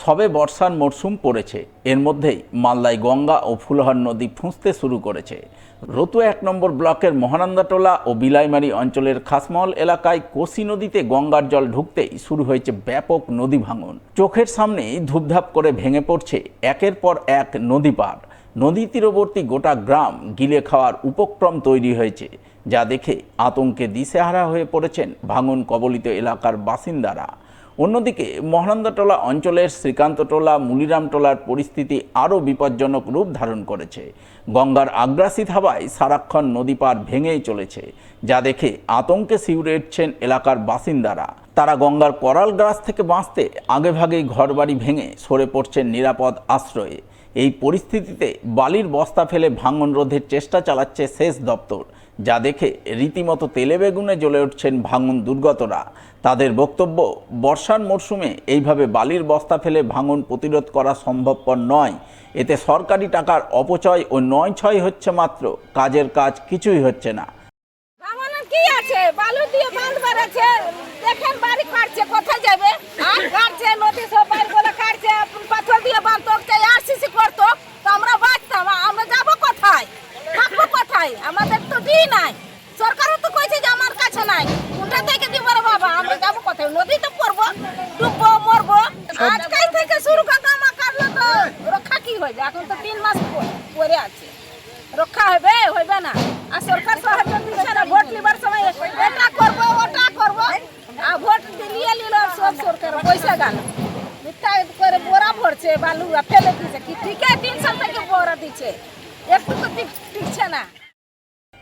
সবে বর্ষার মরশুম পড়েছে, এর মধ্যেই মালদায় গঙ্গা ও ফুলহার নদী ফুঁসতে শুরু করেছে। রতুয়া ১ নম্বর ব্লকের মহানন্দাটোলা ও বিলাইমারি অঞ্চলের খাসমহল এলাকায় কোসি নদীতে গঙ্গার জল ঢুকতেই শুরু হয়েছে ব্যাপক নদী ভাঙন। চোখের সামনেই ধুপধাপ করে ভেঙে পড়ছে একের পর এক নদী পাড়। নদী তীরবর্তী গোটা গ্রাম গিলে খাওয়ার উপক্রম তৈরি হয়েছে, যা দেখে আতঙ্কে দিশেহারা হয়ে পড়েছেন ভাঙন কবলিত এলাকার বাসিন্দারা। অন্যদিকে মহানন্দাটোলা অঞ্চলের শ্রীকান্তটোলা মুলিরামটোলার পরিস্থিতি আরও বিপজ্জনক রূপ ধারণ করেছে। গঙ্গার আগ্রাসী থাবায় সারাক্ষণ নদী পাড় ভেঙেই চলেছে, যা দেখে আতঙ্কে শিউরে উঠছেন এলাকার বাসিন্দারা। তারা গঙ্গার করাল গ্রাস থেকে বাঁচতে আগেভাগেই ঘরবাড়ি ভেঙে সরে পড়ছেন নিরাপদ আশ্রয়ে। এই পরিস্থিতিতে বালির বস্তা ফেলে ভাঙন রোধের চেষ্টা চালাচ্ছে সেচ দপ্তর, যা দেখে রীতিমতো তেলে বেগুনে জ্বলে উঠছেন ভাঙন দুর্গতরা। তাদের বক্তব্য, বর্ষার মরশুমে এইভাবে বালির বস্তা ফেলে ভাঙন প্রতিরোধ করা সম্ভবপর নয়। এতে সরকারি টাকার অপচয় ও নয়-ছয় হচ্ছে মাত্র, কাজের কাজ কিছুই হচ্ছে না। কি আছে, বালু দিয়ে বাঁধ বেড়েছে, দেখেন বাড়ি কাটছে, কোথায় যাবে? আর কাটছে, নদী সব বাড়িগুলো কাটছে, পাথর দিয়ে বাঁধ তো আরসিসি করতো, তো আমরা বাঁচতাম। আমরা যাবো কোথায়, থাকবো কোথায়? আমাদের তো দিই নাই। সরকারও তো কইছে যে আমার কাছে নাই, কোনটা থেকে দিব রে বাবা? আমরা যাবো কোথায়? নদীতে পড়বো, ডুববো, মরবো। আজকাল থেকে শুরু কামা কাটলো তো রক্ষা কি হইবে? এখন তো 3 মাস পরে আছে, রক্ষা হবে হইবে না। আর সরকার সাহায্য দিচ্ছে না। ভোট লিবার সময় এটা করবো ওটা করবো, আর ভোট দিয়ে নিল সব সরকার পয়সা গেল, মিথ্যা করে বোরা ভরছে, বালু ফেলে দিচ্ছে। কি ঠিক আছে, 3 সাল থেকে বোরা দিচ্ছে, একটু তো টিকছে না।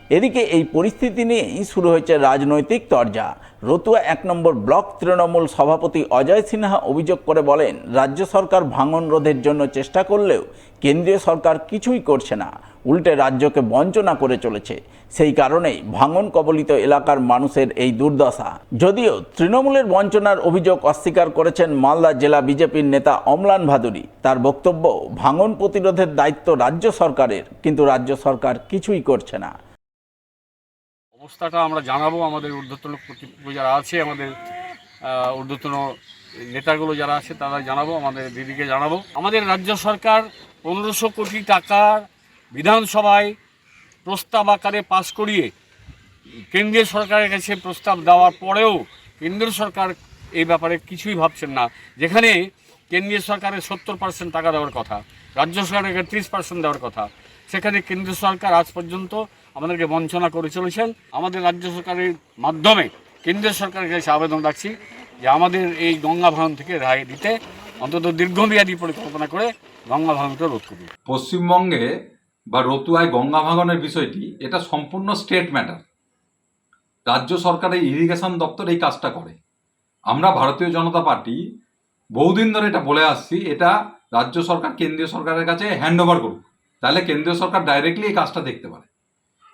এদিকে এই পরিস্থিতি নিয়েই শুরু হয়েছে রাজনৈতিক তরজা। রতুয়া ১ নম্বর ব্লক তৃণমূল সভাপতি অজয় সিনহা অভিযোগ করে বলেন, রাজ্য সরকার ভাঙন রোধের জন্য চেষ্টা করলেও কেন্দ্রীয় সরকার কিছুই করছে না, উল্টে রাজ্যকে বঞ্চনা করে চলেছে। সেই কারণেই ভাঙন কবলিত এলাকার মানুষের এই দুর্দশা। যদিও তৃণমূলের বঞ্চনার অভিযোগ অস্বীকার করেছেন মালদা জেলা বিজেপির নেতা অম্লান ভাদুরী। তার বক্তব্য, ভাঙন প্রতিরোধের দায়িত্ব রাজ্য সরকারের, কিন্তু রাজ্য সরকার কিছুই করছে না। অবস্থাটা আমরা জানাবো আমাদের ঊর্ধ্বতন কর্তৃপক্ষ যারা আছে, আমাদের ঊর্ধ্বতন নেতাগুলো যারা আছে তারা জানাবো, আমাদের দিদিকে জানাবো। আমাদের রাজ্য সরকার 1500 কোটি টাকার বিধানসভায় প্রস্তাব আকারে পাশ করিয়ে কেন্দ্রীয় সরকারের কাছে প্রস্তাব দেওয়ার পরেও কেন্দ্রীয় সরকার এই ব্যাপারে কিছুই ভাবছেন না। যেখানে কেন্দ্রীয় সরকারের 70% টাকা দেওয়ার কথা, রাজ্য সরকারের 30% দেওয়ার কথা, সেখানে কেন্দ্রীয় সরকার আজ পর্যন্ত আমাদেরকে বঞ্চনা করে চলেছেন। আমাদের রাজ্য সরকারের মাধ্যমে কেন্দ্রীয় সরকারের কাছে আবেদন রাখছি যে আমাদের এই গঙ্গা ভাঙন থেকে রেহাই দিতে অন্তত দীর্ঘমেয়াদী পরিকল্পনা করে গঙ্গা ভাঙনকে রোধ করবে। পশ্চিমবঙ্গে বা রতুয়ায় গঙ্গা ভাঙনের বিষয়টি এটা সম্পূর্ণ স্টেট ম্যাটার। রাজ্য সরকারের ইরিগেশন দপ্তর এই কাজটা করে। আমরা ভারতীয় জনতা পার্টি বহুদিন ধরে এটা বলে আসছি, এটা রাজ্য সরকার কেন্দ্রীয় সরকারের কাছে হ্যান্ড ওভার করুক, তাহলে কেন্দ্রীয় সরকার ডাইরেক্টলি এই কাজটা দেখতে পারে।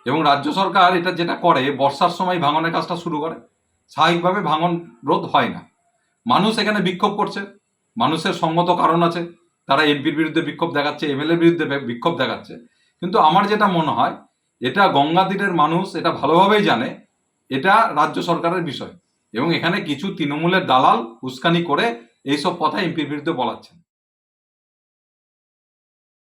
এবং রাজ্য সরকার এটা যেটা করে, বর্ষার সময় ভাঙনের কাজটা শুরু করে, স্বাভাবিকভাবে ভাঙন রোধ হয় না। মানুষ এখানে বিক্ষোভ করছে, মানুষের সঙ্গত কারণ আছে, তারা এমপির বিরুদ্ধে বিক্ষোভ দেখাচ্ছে, এমএলএর বিরুদ্ধে বিক্ষোভ দেখাচ্ছে। কিন্তু আমার যেটা মনে হয়, এটা গঙ্গা তীরের মানুষ এটা ভালোভাবেই জানে এটা রাজ্য সরকারের বিষয়, এবং এখানে কিছু তৃণমূলের দালাল উস্কানি করে এইসব কথা এমপির বিরুদ্ধে বলাচ্ছেন।